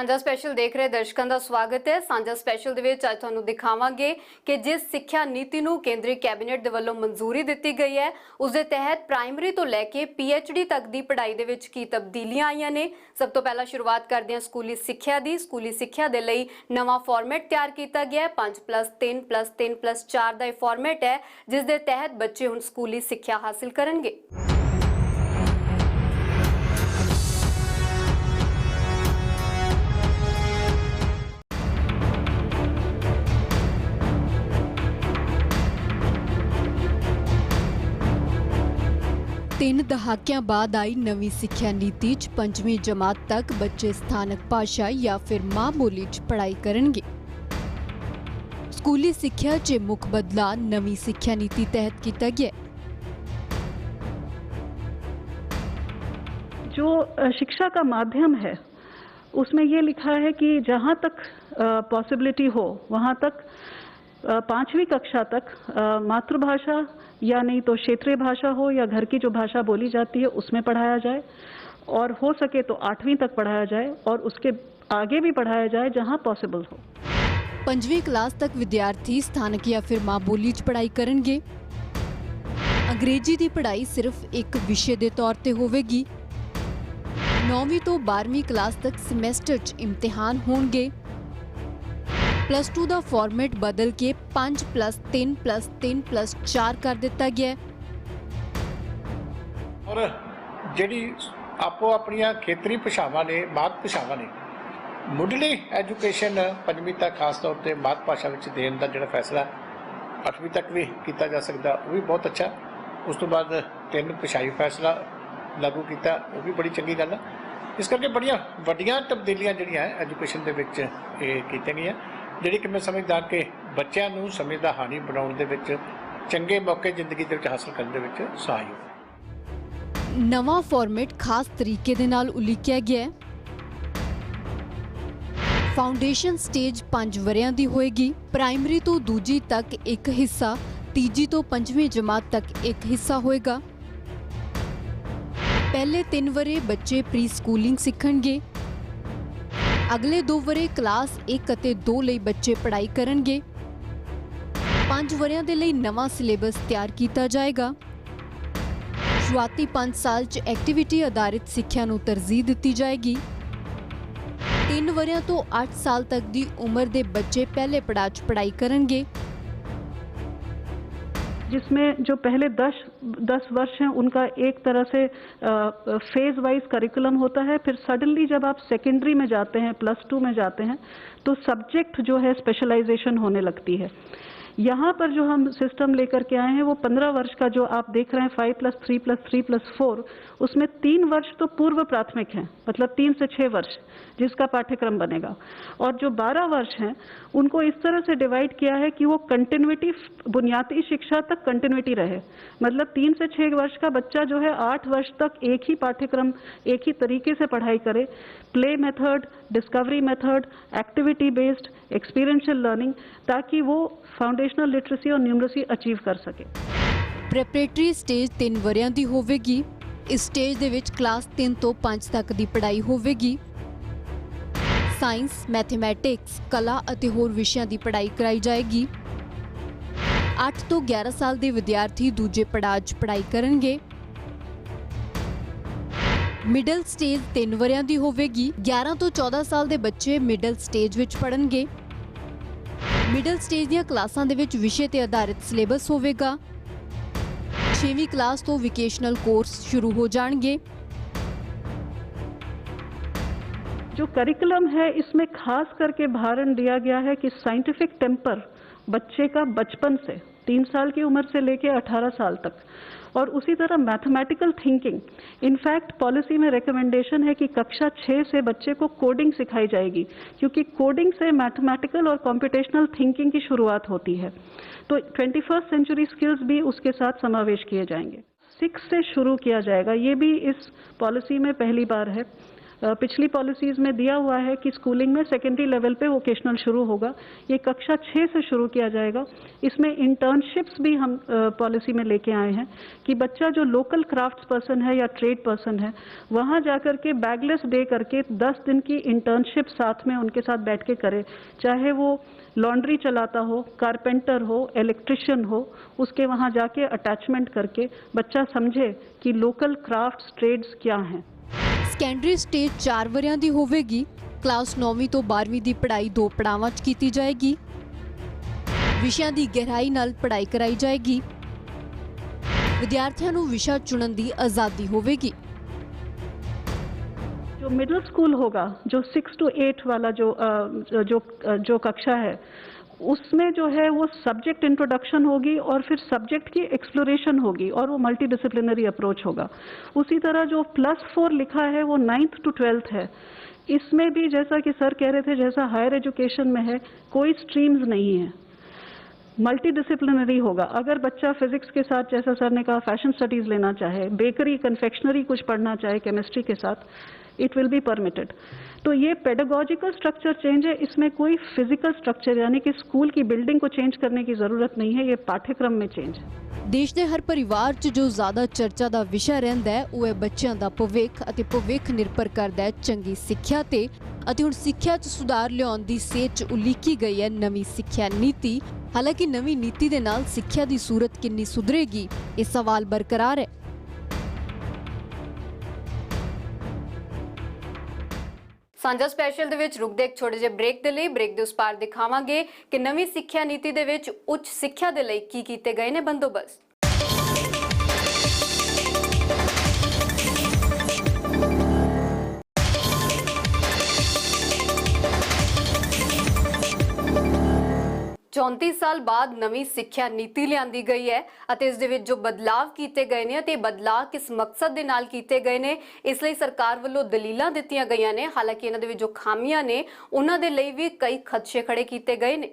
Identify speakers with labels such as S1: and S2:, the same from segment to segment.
S1: ਸਾਂਝਾ ਸਪੈਸ਼ਲ ਦੇਖ ਰਹੇ ਦਰਸ਼ਕਾਂ ਦਾ ਸਵਾਗਤ ਹੈ। ਸਾਂਝਾ ਸਪੈਸ਼ਲ ਦੇ ਵਿੱਚ ਅੱਜ ਤੁਹਾਨੂੰ ਦਿਖਾਵਾਂਗੇ ਕਿ ਜਿਸ ਸਿੱਖਿਆ ਨੀਤੀ ਨੂੰ ਕੇਂਦਰੀ ਕੈਬਨਿਟ ਦੇ ਵੱਲੋਂ ਮਨਜ਼ੂਰੀ ਦਿੱਤੀ ਗਈ ਹੈ, ਉਸ ਦੇ ਤਹਿਤ ਪ੍ਰਾਇਮਰੀ ਤੋਂ ਲੈ ਕੇ PhD ਤੱਕ ਦੀ ਪੜ੍ਹਾਈ ਦੇ ਵਿੱਚ ਕੀ ਤਬਦੀਲੀਆਂ ਆਈਆਂ ਨੇ। ਸਭ ਤੋਂ ਪਹਿਲਾਂ ਸ਼ੁਰੂਆਤ ਕਰਦੇ ਹਾਂ ਸਕੂਲੀ ਸਿੱਖਿਆ ਦੀ। ਸਕੂਲੀ ਸਿੱਖਿਆ ਦੇ ਲਈ ਨਵਾਂ ਫਾਰਮੈਟ ਤਿਆਰ ਕੀਤਾ ਗਿਆ ਹੈ। 5+3+3+4 ਦਾ ਇਹ ਫਾਰਮੈਟ ਹੈ, ਜਿਸ ਦੇ ਤਹਿਤ ਬੱਚੇ ਹੁਣ ਸਕੂਲੀ ਸਿੱਖਿਆ ਹਾਸਿਲ ਕਰਨਗੇ। तीन दहाकियां बाद आई नवी सिक्ख्या नीति च 5वीं जमात तक बच्चे स्थानक भाषा या फिर मां बोली च पढ़ाई करनगे। स्कूली सिक्ख्या च मुख बदलाव नवी सिक्ख्या नीति तहत किया गया।
S2: जो शिक्षा का माध्यम है उसमें ये लिखा है कि जहाँ तक पॉसिबिलिटी हो वहाँ तक 5वीं कक्षा तक मातृभाषा या नहीं तो क्षेत्रीय भाषा हो या घर की जो भाषा बोली जाती है उसमें पढ़ाया जाए, और हो सके तो 8वीं तक पढ़ाया जाए और उसके आगे भी पढ़ाया जाए जहां पॉसिबल हो।
S1: 5वीं क्लास तक विद्यार्थी स्थानक या फिर मां बोली च पढ़ाई करनगे। अंग्रेजी की पढ़ाई सिर्फ एक विषय के तौर पर होवेगी। 9वीं तो 12वीं क्लास तक semester च इम्तिहान होंगे। +2 का फॉर्मेट बदल के 5+3+3+4 कर दिता गया।
S3: और ਜਿਹੜੀ ਆਪੋ ਆਪਣੀਆਂ ਖੇਤਰੀ ਭਾਸ਼ਾਵਾਂ ਨੇ, ਮਾਤ ਭਾਸ਼ਾਵਾਂ ਨੇ, ਮੁੱਢਲੀ ਐਜੂਕੇਸ਼ਨ 5ਵੀਂ ਤੱਕ ਖਾਸ ਤੌਰ ਤੇ ਮਾਤ ਭਾਸ਼ਾ ਵਿੱਚ ਦੇਣ ਦਾ ਜਿਹੜਾ ਫੈਸਲਾ 8ਵੀਂ ਤੱਕ ਵੀ ਕੀਤਾ ਜਾ ਸਕਦਾ, ਉਹ ਵੀ ਬਹੁਤ ਅੱਛਾ। ਉਸ ਤੋਂ ਬਾਅਦ 3 ਭਾਸ਼ਾਈ ਫੈਸਲਾ ਲਾਗੂ ਕੀਤਾ, ਉਹ ਵੀ ਬੜੀ ਚੰਗੀ ਗੱਲ ਹੈ। ਇਸ ਕਰਕੇ ਬੜੀਆਂ ਵੱਡੀਆਂ ਤਬਦੀਲੀਆਂ ਜਿਹੜੀਆਂ ਐਜੂਕੇਸ਼ਨ ਦੇ ਵਿੱਚ ਇਹ ਕੀਤੀਆਂ ਗਈਆਂ, ਜਿਹੜੀ ਕਿ ਮੈਂ ਸਮਝਦਾ ਕਿ ਬੱਚਿਆਂ ਨੂੰ ਸਮੇਂ ਦਾ ਹਾਣੀ ਬਣਾਉਣ ਦੇ ਵਿੱਚ, ਚੰਗੇ ਮੌਕੇ ਜ਼ਿੰਦਗੀ ਦੇ ਵਿੱਚ ਹਾਸਲ ਕਰਨ ਦੇ ਵਿੱਚ ਸਹਾਇਕ।
S1: ਨਵਾਂ ਫਾਰਮੈਟ ਖਾਸ ਤਰੀਕੇ ਦੇ ਨਾਲ ਉਲੀਕਿਆ ਗਿਆ ਹੈ। ਫਾਊਂਡੇਸ਼ਨ ਸਟੇਜ 5 ਵਰਿਆਂ ਦੀ ਹੋਏਗੀ। ਪ੍ਰਾਇਮਰੀ ਤੋਂ ਦੂਜੀ ਤੱਕ ਇੱਕ ਹਿੱਸਾ, ਤੀਜੀ ਤੋਂ 5ਵੀਂ ਜਮਾਤ ਤੱਕ ਇੱਕ ਹਿੱਸਾ ਹੋਏਗਾ। ਪਹਿਲੇ 3 ਵਰੇ ਬੱਚੇ ਪ੍ਰੀ ਸਕੂਲਿੰਗ ਸਿੱਖਣਗੇ। अगले 2 वरे क्लास 1 ਅਤੇ 2 ਲਈ ਬੱਚੇ ਪੜ੍ਹਾਈ ਕਰਨਗੇ। 5 ਵਰਿਆਂ ਦੇ ਲਈ ਨਵਾਂ ਸਿਲੇਬਸ ਤਿਆਰ ਕੀਤਾ ਜਾਏਗਾ। ਸ਼ੁਰੂਆਤੀ 5 ਸਾਲ 'ਚ ਐਕਟੀਵਿਟੀ ਆਧਾਰਿਤ ਸਿੱਖਿਆ ਨੂੰ ਤਰਜੀਹ ਦਿੱਤੀ ਜਾਏਗੀ। 3 ਵਰਿਆਂ ਤੋਂ 8 ਸਾਲ ਤੱਕ ਦੀ ਉਮਰ ਦੇ ਬੱਚੇ ਪਹਿਲੇ ਪੜਾਅ 'ਚ ਪੜ੍ਹਾਈ ਕਰਨਗੇ।
S2: जिसमें जो पहले 10 वर्ष हैं उनका एक तरह से फेज वाइज करिकुलम होता है। फिर सडनली जब आप सेकेंडरी में जाते हैं, +2 में जाते हैं, तो सब्जेक्ट जो है स्पेशलाइजेशन होने लगती है। यहाँ पर जो हम सिस्टम लेकर के आए हैं वो 15 वर्ष का जो आप देख रहे हैं 5+3+3+4, उसमें 3 वर्ष तो पूर्व प्राथमिक हैं, मतलब 3 से 6 वर्ष जिसका पाठ्यक्रम बनेगा, और जो 12 वर्ष हैं उनको इस तरह से डिवाइड किया है कि वो कंटिन्यूटी, बुनियादी शिक्षा तक कंटिन्यूटी रहे। मतलब 3 से 6 वर्ष का बच्चा जो है 8 वर्ष तक एक ही पाठ्यक्रम, एक ही तरीके से पढ़ाई करे। Play method, discovery method, activity based, experiential learning, ताकि वो फाउंडेशनल लिटरेसी और न्यूमरेसी अचीव कर सके।
S1: ਪ੍ਰੈਪਰੇਟਰੀ ਸਟੇਜ 3 ਵਰਿਆਂ ਦੀ ਹੋਵੇਗੀ। ਇਸ ਸਟੇਜ ਦੇ ਵਿੱਚ ਕਲਾਸ 3 ਤੋਂ 5 ਤੱਕ ਦੀ ਪੜ੍ਹਾਈ ਹੋਵੇਗੀ। ਸਾਇੰਸ, ਮੈਥਮੈਟਿਕਸ, ਕਲਾ ਅਤੇ ਹੋਰ ਵਿਸ਼ਿਆਂ ਦੀ ਪੜ੍ਹਾਈ ਕਰਾਈ ਜਾਏਗੀ। 8 ਤੋਂ 11 ਸਾਲ ਦੇ ਵਿਦਿਆਰਥੀ ਦੂਜੇ ਪੜਾਅ 'ਚ ਪੜ੍ਹਾਈ ਕਰਨਗੇ। ਮਿਡਲ ਸਟੇਜ 3 ਵਰਿਆਂ ਦੀ ਹੋਵੇਗੀ। 11 ਤੋਂ 14 ਸਾਲ ਦੇ ਬੱਚੇ ਮਿਡਲ ਸਟੇਜ ਵਿੱਚ ਪੜ੍ਹਨਗੇ। ਮਿਡਲ ਸਟੇਜ ਦੀਆਂ ਕਲਾਸਾਂ ਦੇ ਵਿੱਚ ਵਿਸ਼ੇ ਤੇ ਆਧਾਰਿਤ ਸਿਲੇਬਸ ਹੋਵੇਗਾ। 6ਵੀਂ ਕਲਾਸ ਤੋਂ ਵੋਕੇਸ਼ਨਲ ਕੋਰਸ शुरू हो जाएंगे।
S2: जो करिकुलम है इसमें खास करके भारण दिया गया है कि साइंटिफिक टेम्पर बच्चे का बचपन से 3 साल की उम्र से लेके 18 साल तक, और उसी तरह मैथमेटिकल थिंकिंग। इनफैक्ट पॉलिसी में रिकमेंडेशन है कि कक्षा 6 से बच्चे को कोडिंग सिखाई जाएगी, क्योंकि कोडिंग से मैथमेटिकल और कंप्यूटेशनल थिंकिंग की शुरुआत होती है। तो 21st सेंचुरी स्किल्स भी उसके साथ समावेश किए जाएंगे। 6 से शुरू किया जाएगा, ये भी इस पॉलिसी में पहली बार है। पिछली पॉलिसीज में दिया हुआ है कि स्कूलिंग में सेकेंडरी लेवल पे वोकेशनल शुरू होगा, ये कक्षा 6 से शुरू किया जाएगा। इसमें इंटर्नशिप्स भी हम पॉलिसी में लेके आए हैं कि बच्चा जो लोकल क्राफ्ट्स पर्सन है या ट्रेड पर्सन है, वहाँ जाकर के बैगलेस डे करके 10 दिन की इंटर्नशिप साथ में उनके साथ बैठ के करे, चाहे वो लॉन्ड्री चलाता हो, कारपेंटर हो, इलेक्ट्रिशियन हो, उसके वहाँ जाके अटैचमेंट करके बच्चा समझे कि लोकल क्राफ्ट्स ट्रेड्स क्या हैं।
S1: ਸੈਕੰਡਰੀ ਸਟੇਜ 4 ਵਰਿਆਂ ਦੀ ਹੋਵੇਗੀ। ਕਲਾਸ 9ਵੀਂ ਤੋਂ 12ਵੀਂ ਦੀ ਪੜ੍ਹਾਈ 2 ਪੜਾਵਾਂ 'ਚ ਕੀਤੀ ਜਾਏਗੀ। ਵਿਸ਼ਿਆਂ ਦੀ ਗਹਿਰਾਈ ਨਾਲ ਪੜ੍ਹਾਈ ਕਰਾਈ ਜਾਏਗੀ। ਵਿਦਿਆਰਥੀਆਂ ਨੂੰ ਵਿਸ਼ਾ ਚੁਣਨ ਦੀ ਆਜ਼ਾਦੀ ਹੋਵੇਗੀ।
S2: जो मिडिल स्कूल होगा, जो 6 to 8 वाला जो कक्षा है, उसमें जो है वो सब्जेक्ट इंट्रोडक्शन होगी और फिर सब्जेक्ट की एक्सप्लोरेशन होगी और वो मल्टी डिसिप्लिनरी अप्रोच होगा। उसी तरह जो +4 लिखा है वो 9th to 12th है। इसमें भी जैसा कि सर कह रहे थे, जैसा हायर एजुकेशन में है, कोई स्ट्रीम्स नहीं है, मल्टी डिसिप्लिनरी होगा। अगर बच्चा फिजिक्स के साथ, जैसा सर ने कहा, फैशन स्टडीज लेना चाहे, बेकरी कन्फेक्शनरी कुछ पढ़ना चाहे केमिस्ट्री के साथ, इट विल बी परमिटेड। तो ये पेडागोजिकल स्ट्रक्चर चेंज है, इसमें कोई फिजिकल स्ट्रक्चर यानी कि स्कूल की बिल्डिंग को चेंज करने की जरूरत नहीं है, ये पाठ्यक्रम में चेंज है।
S1: ਦੇਸ਼ ਦੇ ਹਰ ਪਰਿਵਾਰ 'ਚ ਜੋ ਜ਼ਿਆਦਾ ਚਰਚਾ ਦਾ ਵਿਸ਼ਾ ਰਹਿੰਦਾ ਹੈ ਉਹ ਹੈ ਬੱਚਿਆਂ ਦਾ ਭਵਿੱਖ, ਅਤੇ ਭਵਿੱਖ ਨਿਰਭਰ ਕਰਦਾ ਹੈ ਚੰਗੀ ਸਿੱਖਿਆ ਤੇ। ਅਤੇ ਹੁਣ ਸਿੱਖਿਆ 'ਚ ਸੁਧਾਰ ਲਿਆਉਣ ਦੀ ਸੇਧ 'ਚ ਉਲੀਕੀ ਗਈ ਹੈ ਨਵੀਂ ਸਿੱਖਿਆ ਨੀਤੀ। ਹਾਲਾਂਕਿ ਨਵੀਂ ਨੀਤੀ ਦੇ ਨਾਲ ਸਿੱਖਿਆ ਦੀ ਸੂਰਤ ਕਿੰਨੀ ਸੁਧਰੇਗੀ, ਇਹ ਸਵਾਲ ਬਰਕਰਾਰ ਹੈ। ਸਾਂਝਾ ਸਪੈਸ਼ਲ ਦੇ ਵਿੱਚ ਰੁਕਦੇ ਇੱਕ ਛੋਟੇ ਜਿਹੇ ਬ੍ਰੇਕ ਦੇ ਲਈ, ਬ੍ਰੇਕ ਦੇ ਉਸ ਪਾਰ ਦਿਖਾਵਾਂਗੇ ਕਿ ਨਵੀਂ ਸਿੱਖਿਆ ਨੀਤੀ ਦੇ ਵਿੱਚ ਉੱਚ ਸਿੱਖਿਆ ਦੇ ਲਈ ਕੀ ਕੀਤੇ ਗਏ ਨੇ ਬੰਦੋਬਸਤ। चौंतीस साल बाद नवी सिक्ख्या नीति लियांदी गई है ਅਤੇ ਇਸ ਦੇ ਵਿੱਚ ਜੋ ਬਦਲਾਵ ਕੀਤੇ ਗਏ ਨੇ ਅਤੇ ਬਦਲਾਅ ਕਿਸ ਮਕਸਦ ਦੇ ਨਾਲ ਕੀਤੇ ਗਏ ਨੇ, ਇਸ ਲਈ ਸਰਕਾਰ ਵੱਲੋਂ ਦਲੀਲਾਂ ਦਿੱਤੀਆਂ ਗਈਆਂ ਨੇ। ਹਾਲਾਂਕਿ ਇਹਨਾਂ ਦੇ ਵਿੱਚ ਜੋ ਖਾਮੀਆਂ ਨੇ ਉਹਨਾਂ ਦੇ ਲਈ ਵੀ ਕਈ ਖਦਸ਼ੇ ਖੜੇ ਕੀਤੇ ਗਏ ਨੇ।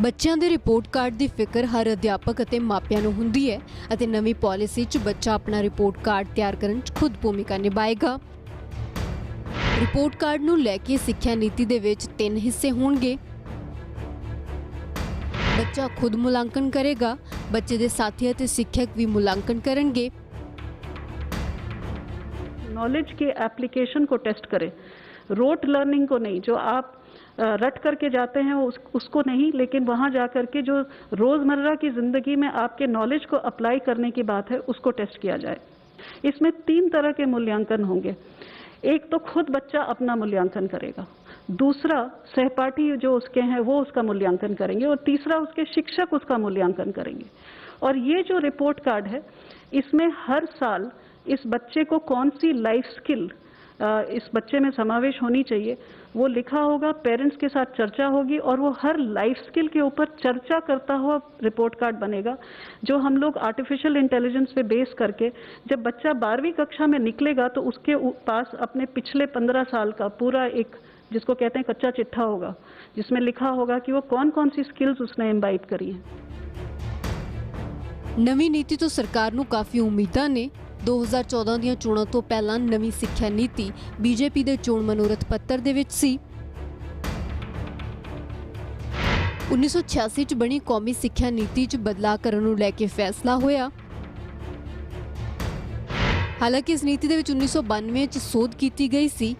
S1: ਬੱਚਿਆਂ ਦੇ ਰਿਪੋਰਟ ਕਾਰਡ ਦੀ ਫਿਕਰ ਹਰ ਅਧਿਆਪਕ ਅਤੇ ਮਾਪਿਆਂ ਨੂੰ ਹੁੰਦੀ ਹੈ ਅਤੇ ਨਵੀਂ ਪਾਲਿਸੀ 'ਚ ਬੱਚਾ ਆਪਣਾ ਰਿਪੋਰਟ ਕਾਰਡ ਤਿਆਰ ਕਰਨ 'ਚ ਖੁਦ ਭੂਮਿਕਾ ਨਿਭਾਏਗਾ। ਰਿਪੋਰਟ ਕਾਰਡ ਨੂੰ ਲੈ ਕੇ ਸਿੱਖਿਆ ਨੀਤੀ ਦੇ ਵਿੱਚ 3 ਹਿੱਸੇ ਹੋਣਗੇ। ਬੱਚਾ ਖੁਦ ਮੁਲਾਂਕਣ ਕਰੇਗਾ, ਬੱਚੇ ਦੇ ਸਾਥੀ ਅਤੇ ਸਿੱਖਿਅਕ ਵੀ ਮੁਲਾਂਕਣ ਕਰਨਗੇ।
S2: नॉलेज के एप्लीकेशन को टेस्ट करें, रोट लर्निंग को नहीं, जो आप रट करके जाते हैं उसको नहीं, लेकिन वहाँ जा करके जो रोज़मर्रा की ज़िंदगी में आपके नॉलेज को अप्लाई करने की बात है, उसको टेस्ट किया जाए। इसमें 3 तरह के मूल्यांकन होंगे। एक तो खुद बच्चा अपना मूल्यांकन करेगा, दूसरा सहपाठी जो उसके हैं वो उसका मूल्यांकन करेंगे, और तीसरा उसके शिक्षक उसका मूल्यांकन करेंगे। और ये जो रिपोर्ट कार्ड है, इसमें हर साल इस बच्चे को कौन सी लाइफ स्किल इस बच्चे में समावेश होनी चाहिए वो लिखा होगा, पेरेंट्स के साथ चर्चा होगी, और वो हर लाइफ स्किल के ऊपर चर्चा करता हुआ रिपोर्ट कार्ड बनेगा, जो हम लोग आर्टिफिशियल इंटेलिजेंस पे बेस करके जब बच्चा 12वीं कक्षा में निकलेगा तो उसके पास अपने पिछले 15 साल का पूरा एक, जिसको कहते हैं कच्चा चिट्ठा होगा, जिसमें लिखा होगा कि वो कौन कौन सी स्किल्स उसने इम्बाइब करी हैं।
S1: ਨਵੀਂ ਨੀਤੀ ਤੋਂ ਸਰਕਾਰ ਨੂੰ ਕਾਫੀ ਉਮੀਦਾਂ ਨੇ। 2014 ਦੀਆਂ ਚੋਣਾਂ ਤੋਂ ਪਹਿਲਾਂ ਨਵੀਂ ਸਿੱਖਿਆ ਨੀਤੀ ਬੀਜੇਪੀ ਦੇ ਚੋਣ ਮਨੋਰਥ ਪੱਤਰ ਦੇ ਵਿੱਚ ਸੀ। 1986 ਚ ਬਣੀ ਕੌਮੀ ਸਿੱਖਿਆ ਨੀਤੀ ਚ ਬਦਲਾਅ ਕਰਨ ਨੂੰ ਲੈ ਕੇ ਫੈਸਲਾ ਹੋਇਆ। ਹਾਲਾਂਕਿ ਇਸ ਨੀਤੀ ਦੇ ਵਿੱਚ 1992 ਚ ਸੋਧ ਕੀਤੀ ਗਈ ਸੀ।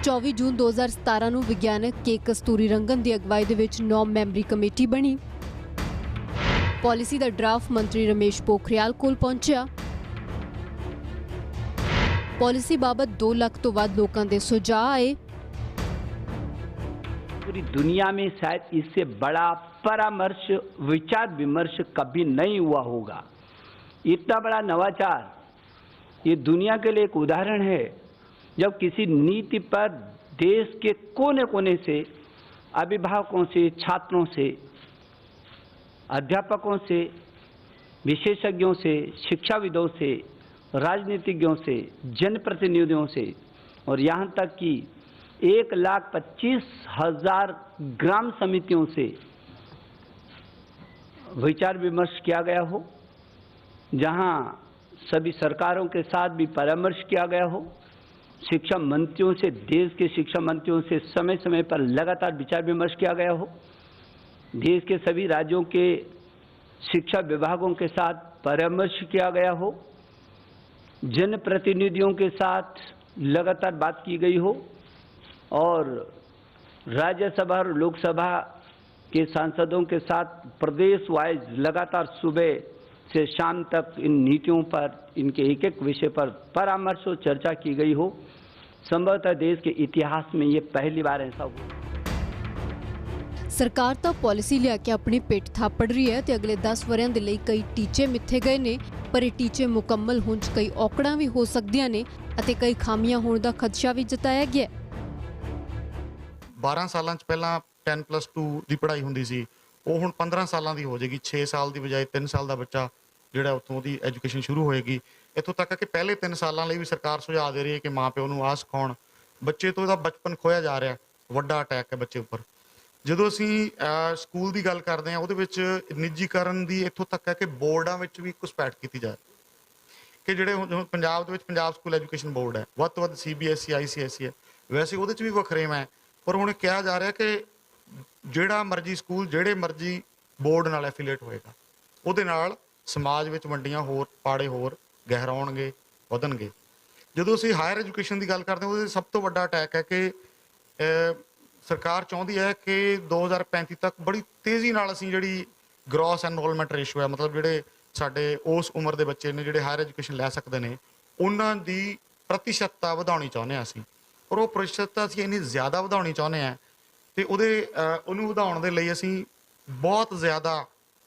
S1: 24 ਜੂਨ 2017 ਨੂੰ ਵਿਗਿਆਨਕ ਕੇ ਕਸਤੂਰੀ ਰੰਗਨ ਦੀ ਅਗਵਾਈ ਦੇ ਵਿੱਚ 9 ਮੈਂਬਰੀ ਕਮੇਟੀ ਬਣੀ। पॉलिसी का ड्राफ्ट मंत्री रमेश पोखरियाल कोल पहुंचा। पॉलिसी बाबत 2 लाख तो वध लोगों के सुझाव आए।
S4: पूरी दुनिया में शायद इससे बड़ा परामर्श, विचार विमर्श कभी नहीं हुआ होगा। इतना बड़ा नवाचार ये दुनिया के लिए एक उदाहरण है, जब किसी नीति पर देश के कोने कोने से, अभिभावकों से, छात्रों से, अध्यापकों से, विशेषज्ञों से, शिक्षाविदों से, राजनीतिज्ञों से, जनप्रतिनिधियों से, और यहाँ तक कि 1,25,000 ग्राम समितियों से विचार विमर्श किया गया हो, जहां सभी सरकारों के साथ भी परामर्श किया गया हो, शिक्षा मंत्रियों से, देश के शिक्षा मंत्रियों से समय समय पर लगातार विचार विमर्श किया गया हो, देश के सभी राज्यों के शिक्षा विभागों के साथ परामर्श किया गया हो, जनप्रतिनिधियों के साथ लगातार बात की गई हो और राज्यसभा और लोकसभा के सांसदों के साथ प्रदेश वाइज लगातार सुबह से शाम तक इन नीतियों पर, इनके एक एक विषय पर परामर्श और चर्चा की गई हो। संभवतः देश के इतिहास में ये पहली बार ऐसा हुआ।
S5: ਸਰਕਾਰ ਤਾਂ ਪਾਲਿਸੀ ਲਿਆ ਕੇ ਆਪਣੀ ਪਿੱਠ ਥਾਪੜ ਰਹੀ ਹੈ ਤੇ ਅਗਲੇ 10 ਵਰਿਆਂ ਦੇ ਲਈ ਕਈ ਟੀਚੇ ਮਿੱਥੇ ਗਏ ਨੇ, ਪਰ ਇਹ ਟੀਚੇ ਮੁਕੰਮਲ ਹੋਣ 'ਚ ਕਈ ਔਕੜਾਂ ਵੀ ਹੋ ਸਕਦੀਆਂ ਨੇ ਅਤੇ ਕਈ ਖਾਮੀਆਂ ਹੋਣ ਦਾ ਖਦਸ਼ਾ ਵੀ ਜਤਾਇਆ ਗਿਆ।
S6: 12 ਸਾਲਾਂ 'ਚ ਪਹਿਲਾਂ 10+2 ਦੀ ਪੜ੍ਹਾਈ ਹੁੰਦੀ ਸੀ, ਉਹ ਹੁਣ 15 ਸਾਲਾਂ ਦੀ ਹੋ ਜਾਏਗੀ। 6 ਸਾਲ ਦੀ ਬਜਾਏ 3 ਸਾਲ ਦਾ ਬੱਚਾ ਜਿਹੜਾ ਉੱਥੋਂ ਦੀ ਐਜੂਕੇਸ਼ਨ ਸ਼ੁਰੂ ਹੋਏਗੀ। ਇੱਥੋਂ ਤੱਕ ਕਿ ਪਹਿਲੇ 3 ਸਾਲਾਂ ਲਈ ਵੀ ਸਰਕਾਰ ਸੁਝਾਅ ਦੇ ਰਹੀ ਹੈ ਕਿ ਮਾਂ ਪਿਓ ਨੂੰ ਆਹ ਸਿਖਾਉਣ। ਬੱਚੇ ਤੋਂ ਇਹਦਾ ਬਚਪਨ ਖੋਇਆ ਜਾ ਰਿਹਾ, ਵੱਡਾ ਅਟੈਕ ਹੈ ਬੱਚੇ ਉੱਪਰ। ਜਦੋਂ ਅਸੀਂ ਸਕੂਲ ਦੀ ਗੱਲ ਕਰਦੇ ਹਾਂ, ਉਹਦੇ ਵਿੱਚ ਨਿੱਜੀਕਰਨ ਦੀ ਇੱਥੋਂ ਤੱਕ ਹੈ ਕਿ ਬੋਰਡਾਂ ਵਿੱਚ ਵੀ ਘੁਸਪੈਠ ਕੀਤੀ ਜਾਏ ਕਿ ਜਿਹੜੇ ਹੁਣ ਪੰਜਾਬ ਦੇ ਵਿੱਚ ਪੰਜਾਬ ਸਕੂਲ ਐਜੂਕੇਸ਼ਨ ਬੋਰਡ ਹੈ, ਵੱਧ ਤੋਂ ਵੱਧ CBSE ICSE ਹੈ, ਵੈਸੇ ਉਹਦੇ 'ਚ ਵੀ ਵੱਖਰੇਵਾਂ ਹੈ, ਪਰ ਹੁਣ ਕਿਹਾ ਜਾ ਰਿਹਾ ਕਿ ਜਿਹੜਾ ਮਰਜ਼ੀ ਸਕੂਲ ਜਿਹੜੇ ਮਰਜ਼ੀ ਬੋਰਡ ਨਾਲ ਐਫੀਲੀਏਟ ਹੋਏਗਾ, ਉਹਦੇ ਨਾਲ ਸਮਾਜ ਵਿੱਚ ਵੰਡੀਆਂ ਹੋਰ ਪਾੜੇ ਹੋਰ ਗਹਿਰਾਉਣਗੇ, ਵਧਣਗੇ। ਜਦੋਂ ਅਸੀਂ ਹਾਇਰ ਐਜੂਕੇਸ਼ਨ ਦੀ ਗੱਲ ਕਰਦੇ ਹਾਂ, ਉਹਦੇ ਸਭ ਤੋਂ ਵੱਡਾ ਅਟੈਕ ਹੈ ਕਿ ਸਰਕਾਰ ਚਾਹੁੰਦੀ ਹੈ ਕਿ 2035 ਤੱਕ ਬੜੀ ਤੇਜ਼ੀ ਨਾਲ ਅਸੀਂ ਜਿਹੜੀ ਗ੍ਰੋਸ ਐਨਰੋਲਮੈਂਟ ਰੇਸ਼ੋ ਹੈ, ਮਤਲਬ ਜਿਹੜੇ ਸਾਡੇ ਉਸ ਉਮਰ ਦੇ ਬੱਚੇ ਨੇ ਜਿਹੜੇ ਹਾਇਰ ਐਜੂਕੇਸ਼ਨ ਲੈ ਸਕਦੇ ਨੇ, ਉਹਨਾਂ ਦੀ ਪ੍ਰਤੀਸ਼ਤਤਾ ਵਧਾਉਣੀ ਚਾਹੁੰਦੇ ਹਾਂ ਅਸੀਂ। ਔਰ ਉਹ ਪ੍ਰਤੀਸ਼ਤਤਾ ਅਸੀਂ ਇੰਨੀ ਜ਼ਿਆਦਾ ਵਧਾਉਣੀ ਚਾਹੁੰਦੇ ਹਾਂ ਅਤੇ ਉਹਨੂੰ ਵਧਾਉਣ ਦੇ ਲਈ ਅਸੀਂ ਬਹੁਤ ਜ਼ਿਆਦਾ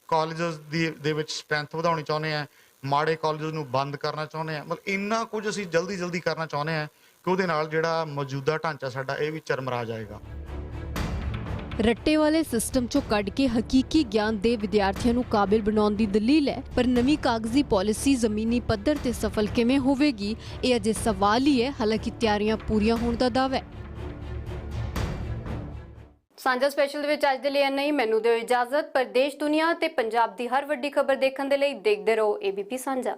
S6: ਕਾਲਜਸ ਦੇ ਵਿੱਚ ਸਟਰੈਂਥ ਵਧਾਉਣੀ ਚਾਹੁੰਦੇ ਹਾਂ, ਮਾੜੇ ਕਾਲਜਸ ਨੂੰ ਬੰਦ ਕਰਨਾ ਚਾਹੁੰਦੇ ਹਾਂ। ਮਤਲਬ ਇੰਨਾ ਕੁਝ ਅਸੀਂ ਜਲਦੀ ਕਰਨਾ ਚਾਹੁੰਦੇ ਹਾਂ ਕਿ ਉਹਦੇ ਨਾਲ ਜਿਹੜਾ ਮੌਜੂਦਾ ਢਾਂਚਾ ਸਾਡਾ ਇਹ ਵੀ ਚਰਮਰਾ ਜਾਏਗਾ।
S5: ਰੱਟੇ ਵਾਲੇ ਸਿਸਟਮ 'ਚੋਂ ਕੱਢ ਕੇ ਹਕੀਕੀ ਗਿਆਨ ਦੇ ਵਿਦਿਆਰਥੀਆਂ ਨੂੰ ਕਾਬਿਲ ਬਣਾਉਣ ਦੀ ਦਲੀਲ ਹੈ, ਪਰ ਨਵੀਂ ਕਾਗਜ਼ੀ ਪਾਲਿਸੀ ਜ਼ਮੀਨੀ ਪੱਧਰ ਤੇ ਸਫਲ ਕਿਵੇਂ ਹੋਵੇਗੀ, ਇਹ ਅਜੇ ਸਵਾਲ ਹੀ ਹੈ। ਹਾਲਾਂਕਿ ਤਿਆਰੀਆਂ ਪੂਰੀਆਂ ਹੋਣ ਦਾ ਦਾਅਵਾ ਹੈ।
S1: ਸਾਂਝਾ ਸਪੈਸ਼ਲ ਦੇ ਵਿੱਚ ਅੱਜ ਦੇ ਲਈ ਇੰਨਾ ਹੀ। ਮੈਨੂੰ ਦਿਓ ਇਜਾਜ਼ਤ। ਪਰ ਦੇਸ਼ ਦੁਨੀਆ ਤੇ ਪੰਜਾਬ ਦੀ ਹਰ ਵੱਡੀ ਖਬਰ ਦੇਖਣ ਦੇ ਲਈ ਦੇਖਦੇ ਰਹੋ ABP ਸਾਂਝਾ।